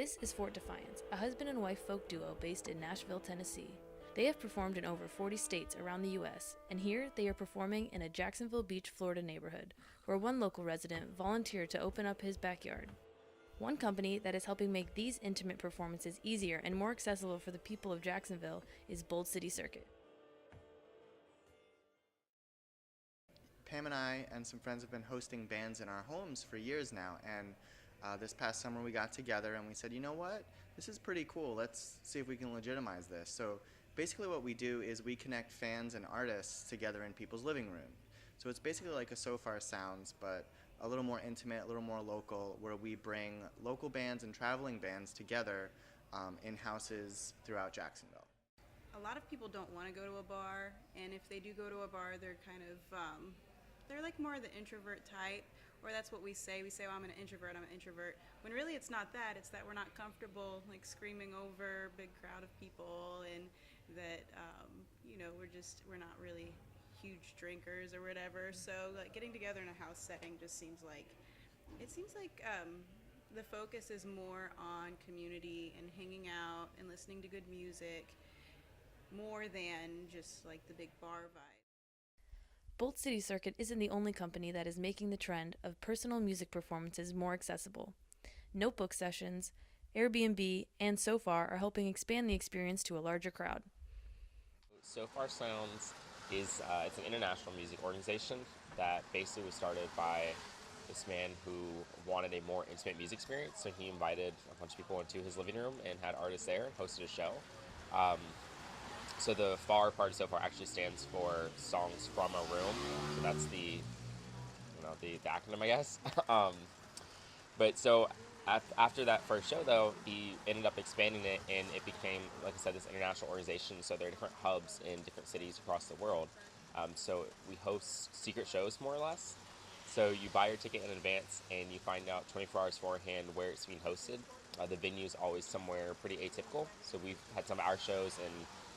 This is Fort Defiance, a husband and wife folk duo based in Nashville, Tennessee. They have performed in over 40 states around the U.S., and here they are performing in a Jacksonville Beach, Florida neighborhood, where one local resident volunteered to open up his backyard. One company that is helping make these intimate performances easier and more accessible for the people of Jacksonville is Bold City Circuit. Pam and I and some friends have been hosting bands in our homes for years now, and this past summer we got together and we said, you know what, this is pretty cool, let's see if we can legitimize this. So basically what we do is we connect fans and artists together in people's living room. So it's basically like a So Far Sounds, but a little more intimate, a little more local, where we bring local bands and traveling bands together in houses throughout Jacksonville. A lot of people don't want to go to a bar, and if they do go to a bar, they're kind of they're like more the introvert type, or that's what we say. We say, "Oh, I'm an introvert. I'm an introvert." When really it's not that. It's that we're not comfortable like screaming over a big crowd of people, and that we're not really huge drinkers or whatever. So like getting together in a house setting just seems like the focus is more on community and hanging out and listening to good music, more than just like the big bar vibe. Bold City Circuit isn't the only company that is making the trend of personal music performances more accessible. Notebook Sessions, Airbnb, and So Far are helping expand the experience to a larger crowd. So Far Sounds is it's an international music organization that basically was started by this man who wanted a more intimate music experience. So he invited a bunch of people into his living room and had artists there and hosted a show. So the FAR part of So Far actually stands for Songs from a Room. So that's the acronym, I guess. But so after that first show, though, he ended up expanding it, and it became, like I said, this international organization. So there are different hubs in different cities across the world. So we host secret shows, more or less. So you buy your ticket in advance, and you find out 24 hours beforehand where it's being hosted. The venue is always somewhere pretty atypical. So we've had some of our shows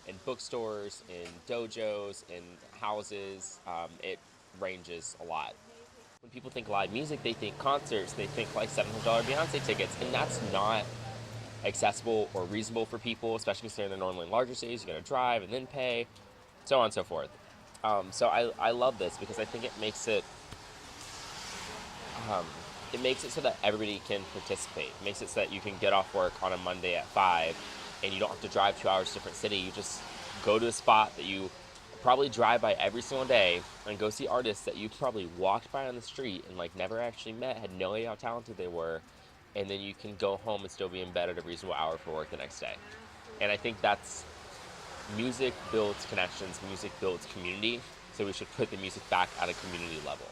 in bookstores, in dojos, in houses. It ranges a lot. When people think live music, they think concerts, they think like $700 Beyonce tickets, and that's not accessible or reasonable for people, especially considering they're normally in larger cities. You gotta drive and then pay, so on and so forth. So I love this because I think it makes it so that everybody can participate. It makes it so that you can get off work on a Monday at 5 and you don't have to drive 2 hours to a different city. You just go to a spot that you probably drive by every single day and go see artists that you probably walked by on the street and like never actually met, had no idea how talented they were, and then you can go home and still be in bed at a reasonable hour for work the next day. And I think that's music builds connections, music builds community, so we should put the music back at a community level.